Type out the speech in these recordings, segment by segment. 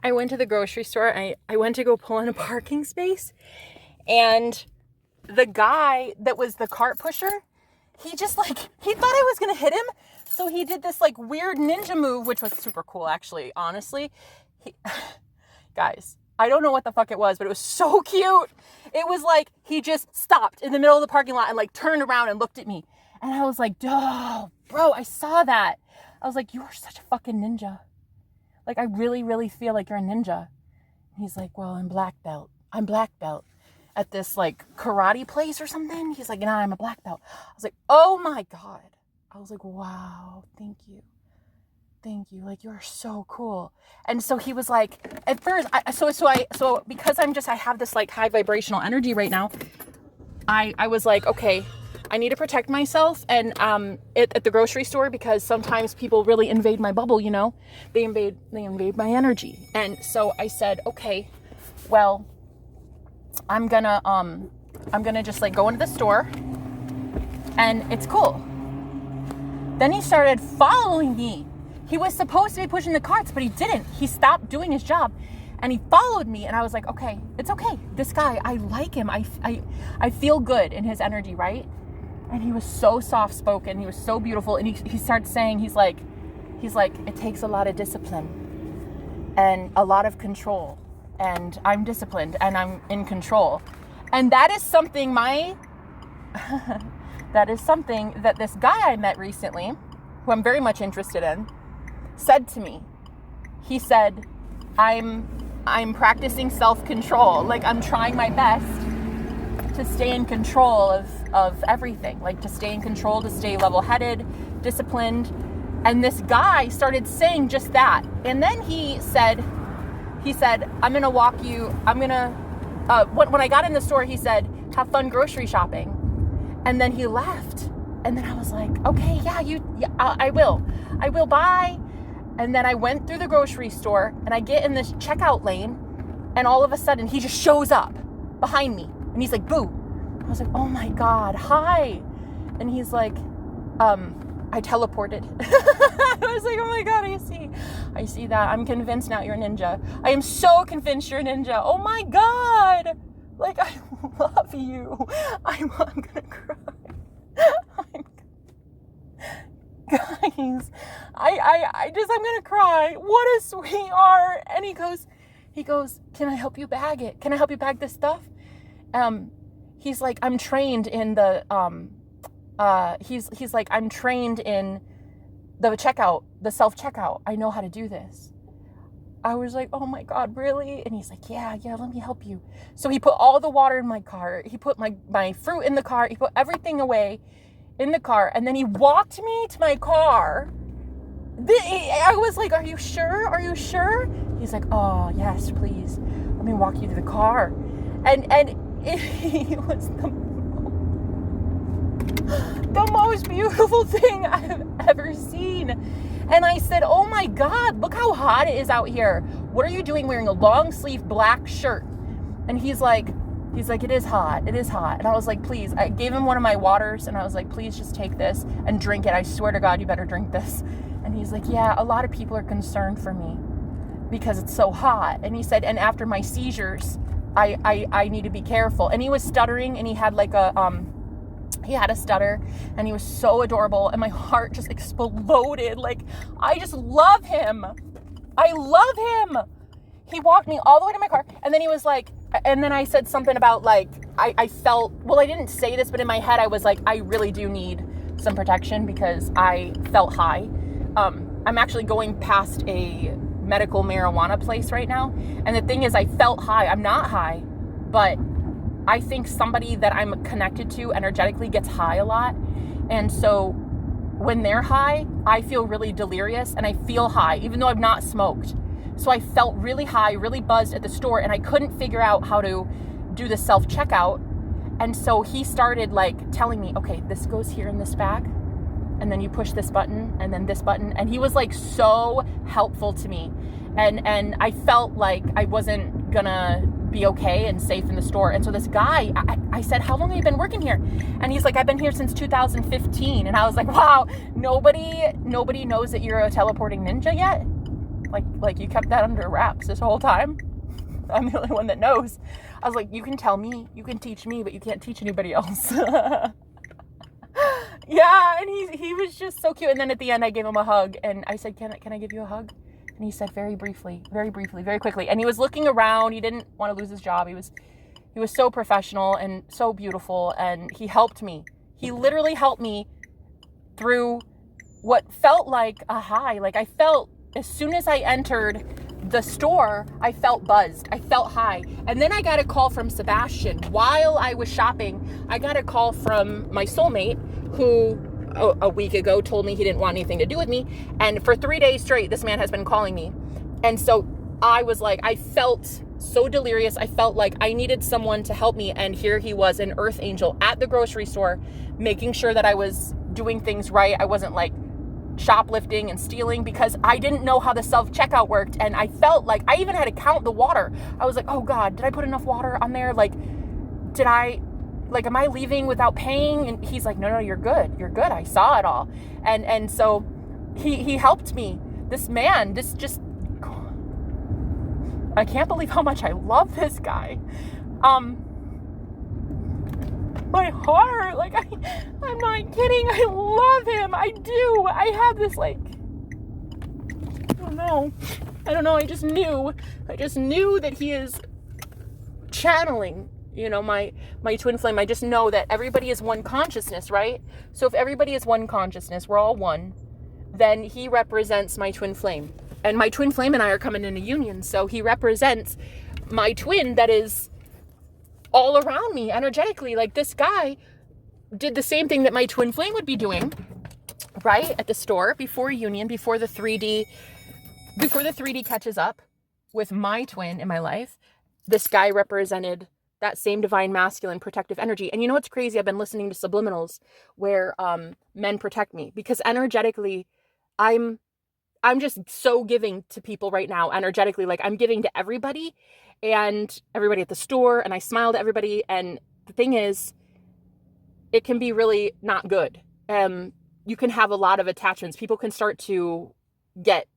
I went to the grocery store. I went to go pull in a parking space, and the guy that was the cart pusher, he just like, he thought I was gonna hit him. So he did this like weird ninja move, which was super cool actually, honestly. Guys, I don't know what the fuck it was, but it was so cute. It was like, he just stopped in the middle of the parking lot and like turned around and looked at me. And I was like, duh, bro, I saw that. I was like, you are such a fucking ninja. Like, I really, really feel like you're a ninja. And he's like, well, I'm black belt. I'm black belt at this like karate place or something. He's like, nah, I'm a black belt. I was like, oh my God. I was like, wow, thank you. Thank you. Like, you're so cool. And so he was like, at first, so because I have this like high vibrational energy right now, I was like, okay, I need to protect myself and at the grocery store, because sometimes people really invade my bubble, you know, they invade my energy. And so I said, okay, well, I'm gonna just like go into the store and it's cool. Then he started following me. He was supposed to be pushing the carts, but he didn't. He stopped doing his job and he followed me, and I was like, okay, it's okay. This guy, I like him. I feel good in his energy, right? And he was so soft-spoken. He was so beautiful. And he started saying, he's like, it takes a lot of discipline and a lot of control. And I'm disciplined and I'm in control. And that is something that this guy I met recently, who I'm very much interested in, said to me. He said, I'm practicing self-control. Like, I'm trying my best to stay in control of everything, like to stay in control, to stay level-headed, disciplined. And this guy started saying just that. And then he said, I'm going to walk you, when I got in the store, he said, have fun grocery shopping. And then he left. And then I was like, okay, I will, bye. And then I went through the grocery store and I get in this checkout lane, and all of a sudden he just shows up behind me and he's like, boo. I was like, oh my God, hi. And he's like, I teleported. I was like, oh my God, I see that. I'm convinced now you're a ninja. I am so convinced you're a ninja. Oh my God. Like, I love you. I'm gonna cry. Guys, I'm gonna cry. What a sweetheart. And he goes, can I help you bag it? Can I help you bag this stuff? He's like, I'm trained in the, he's like, I'm trained in the checkout, the self-checkout. I know how to do this. I was like, oh my God, really? And he's like, yeah, let me help you. So he put all the water in my cart. He put my fruit in the cart. He put everything away in the car. And then he walked me to my car. I was like, are you sure? Are you sure? He's like, oh, yes, please. Let me walk you to the car. And it was the most beautiful thing I've ever seen. And I said, oh my God, look how hot it is out here. What are you doing wearing a long sleeve black shirt? And he's like, it is hot. It is hot. And I was like, please. I gave him one of my waters and I was like, please just take this and drink it. I swear to God, you better drink this. And he's like, yeah, a lot of people are concerned for me because it's so hot. And he said, and after my seizures, I need to be careful. And he was stuttering, and he had like he had a stutter, and he was so adorable, and my heart just exploded. Like, I just love him. I love him. He walked me all the way to my car, and then he was like, and then I said something about like, I felt, well, I didn't say this, but in my head I was like, I really do need some protection because I felt high. I'm actually going past a medical marijuana place right now, and the thing is, I felt high. I'm not high, but I think somebody that I'm connected to energetically gets high a lot. And so when they're high, I feel really delirious, and I feel high even though I've not smoked. So I felt really high, really buzzed at the store, and I couldn't figure out how to do the self-checkout. And so he started like telling me, okay, this goes here in this bag, and then you push this button, and then this button. And he was like so helpful to me. And I felt like I wasn't gonna be okay and safe in the store. And so this guy, I said, how long have you been working here? And he's like, I've been here since 2015. And I was like, wow, nobody knows that you're a teleporting ninja yet? Like you kept that under wraps this whole time. I'm the only one that knows. I was like, you can tell me, you can teach me, but you can't teach anybody else. Yeah, and he was just so cute. And then at the end, I gave him a hug, and I said, can I give you a hug? And he said very briefly, very quickly. And he was looking around. He didn't want to lose his job. He was so professional and so beautiful, and he helped me. He literally helped me through what felt like a high. Like, I felt, as soon as I entered the store, I felt buzzed. I felt high. And then I got a call from Sebastian. While I was shopping, I got a call from my soulmate, who a week ago told me he didn't want anything to do with me. And for 3 days straight, this man has been calling me. And so I was like, I felt so delirious. I felt like I needed someone to help me. And here he was, an earth angel at the grocery store, making sure that I was doing things right. I wasn't like shoplifting and stealing, because I didn't know how the self-checkout worked. And I felt like I even had to count the water. I was like, oh God, did I put enough water on there? Like, am I leaving without paying? And he's like, no, you're good. I saw it all. And so he helped me. This man, I can't believe how much I love this guy. My heart, like, I'm not kidding. I love him. I do. I have this, like, I don't know. I just knew that he is channeling, my twin flame. I just know that everybody is one consciousness, right? So if everybody is one consciousness, we're all one, then he represents my twin flame. And my twin flame and I are coming into union. So he represents my twin that is all around me energetically. Like, this guy did the same thing that my twin flame would be doing, right? At the store before union, before the 3D catches up with my twin in my life. This guy represented that same divine masculine protective energy. And you know what's crazy? I've been listening to subliminals where men protect me, because energetically I'm just so giving to people right now energetically. Like, I'm giving to everybody and everybody at the store, and I smile to everybody. And the thing is, it can be really not good. You can have a lot of attachments. People can start to get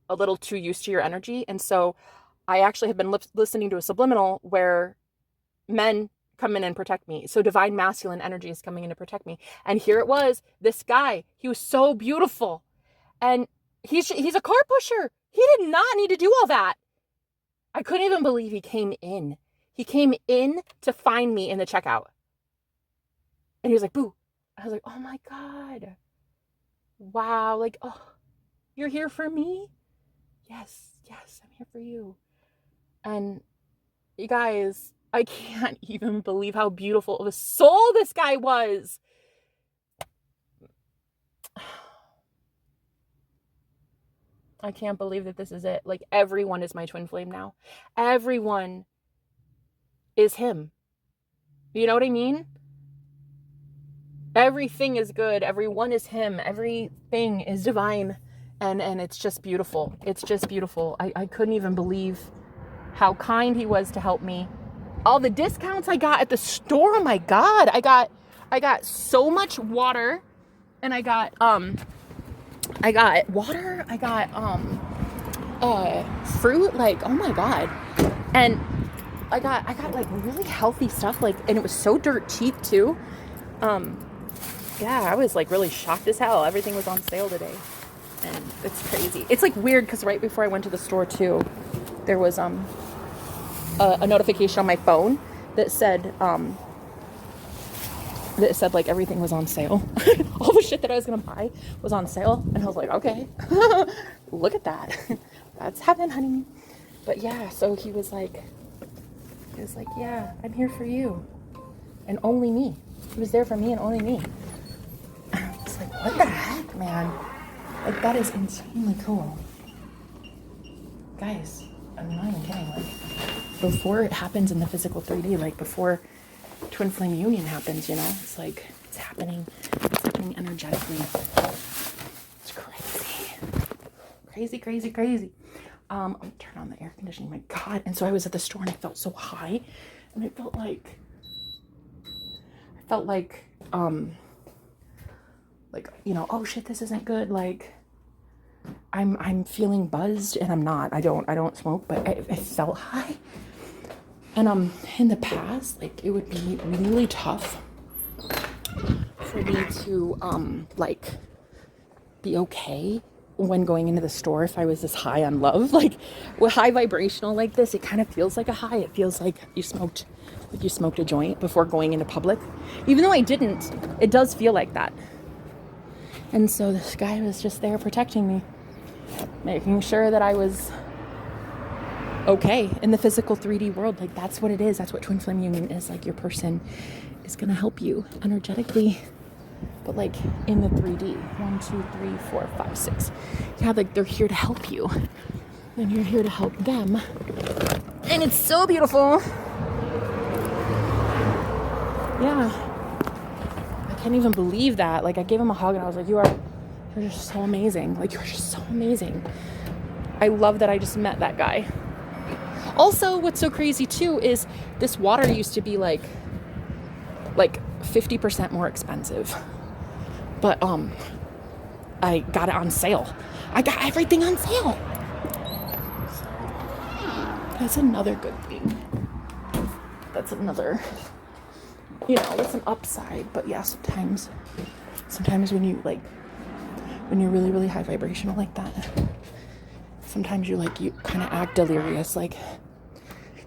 a little too used to your energy. And so I actually have been listening to a subliminal where men come in and protect me. So divine masculine energy is coming in to protect me. And here it was, this guy, he was so beautiful. And he's a car pusher. He did not need to do all that. I couldn't even believe he came in. He came in to find me in the checkout. And he was like, boo. I was like, oh my God. Wow. Like, oh, you're here for me? Yes, I'm here for you. And you guys, I can't even believe how beautiful of a soul this guy was. I can't believe that this is it. Like, everyone is my twin flame now. Everyone is him. You know what I mean? Everything is good. Everyone is him. Everything is divine. And it's just beautiful. It's just beautiful. I couldn't even believe how kind he was to help me. All the discounts I got at the store. Oh my God. I got so much water, and I got water. I got fruit. Like, oh my God. And I got like really healthy stuff. Like, and it was so dirt cheap too. Yeah, I was like really shocked as hell. Everything was on sale today. And it's crazy. It's like weird, because right before I went to the store too, there was a notification on my phone that said like everything was on sale. All the shit that I was gonna buy was on sale, and I was like, okay, look at that. That's heaven, honey. But yeah, so he was like, yeah, I'm here for you, and only me. He was there for me and only me. I was like, what the heck, man? Like, that is insanely cool. Guys, I'm not even kidding. Like, before it happens in the physical 3D, like before twin flame union happens, it's like, it's happening energetically. It's crazy. I'll turn on the air conditioning. My God. And so I was at the store and I felt so high, and I felt like, oh shit, this isn't good. Like, I'm feeling buzzed, and I'm not. I don't smoke, but I felt high. And in the past, like, it would be really tough for me to like be okay when going into the store if I was this high on love. Like, with high vibrational like this, it kind of feels like a high. It feels like you smoked a joint before going into public. Even though I didn't, it does feel like that. And so this guy was just there protecting me, making sure that I was okay in the physical 3D world. Like, that's what it is. That's what Twin Flame Union is. Like, your person is gonna help you energetically, but like in the 3D. 1, 2, 3, 4, 5, 6. Yeah, like, they're here to help you, and you're here to help them. And it's so beautiful. Yeah, I can't even believe that. Like, I gave him a hug and I was like, you're just so amazing. Like, you're just so amazing. I love that I just met that guy. Also, what's so crazy too is this water used to be like 50% more expensive. But I got it on sale. I got everything on sale. So, that's another good thing. That's another, that's an upside. But yeah, sometimes when you're really, really high vibrational like that, sometimes you kind of act delirious. Like,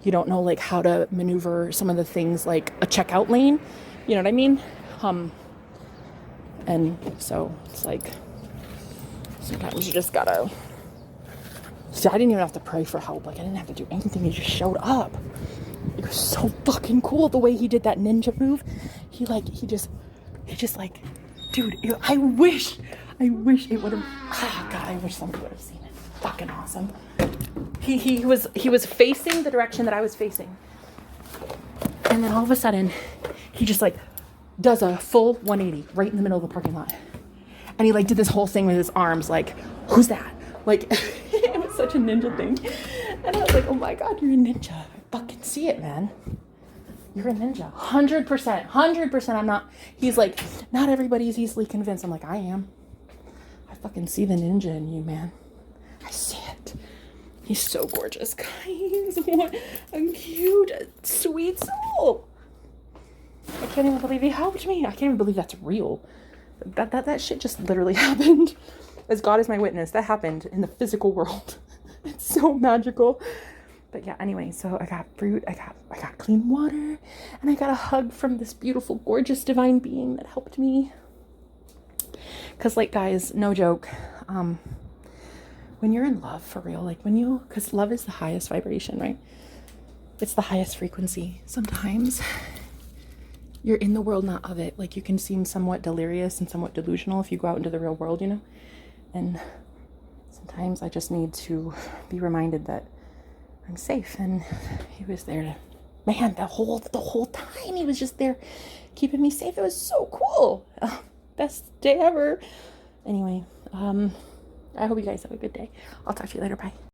you don't know like how to maneuver some of the things, like a checkout lane. You know what I mean? And so it's like, sometimes you just gotta, see, I didn't even have to pray for help. Like, I didn't have to do anything. He just showed up. It was so fucking cool the way he did that ninja move. He just dude, I wish it would have, oh God, I wish somebody would have seen it. Fucking awesome. He was facing the direction that I was facing. And then all of a sudden, he just like does a full 180 right in the middle of the parking lot. And he like did this whole thing with his arms, like, who's that? Like, it was such a ninja thing. And I was like, oh my God, you're a ninja. I fucking see it, man. You're a ninja. 100%. I'm not. He's like, not everybody's easily convinced. I'm like, I am. I fucking see the ninja in you, man. I see it. He's so gorgeous, guys. What a cute, sweet soul. I can't even believe he helped me. I can't even believe that's real. That shit just literally happened. As God is my witness, that happened in the physical world. It's so magical. But yeah, anyway, so I got fruit, I got clean water, and I got a hug from this beautiful, gorgeous divine being that helped me. Cause like, guys, no joke, when you're in love for real, like cause love is the highest vibration, right? It's the highest frequency. Sometimes you're in the world, not of it. Like, you can seem somewhat delirious and somewhat delusional if you go out into the real world, and sometimes I just need to be reminded that I'm safe, and he was there to, man, the whole time he was just there keeping me safe. It was so cool. Best day ever. Anyway, I hope you guys have a good day. I'll talk to you later. Bye.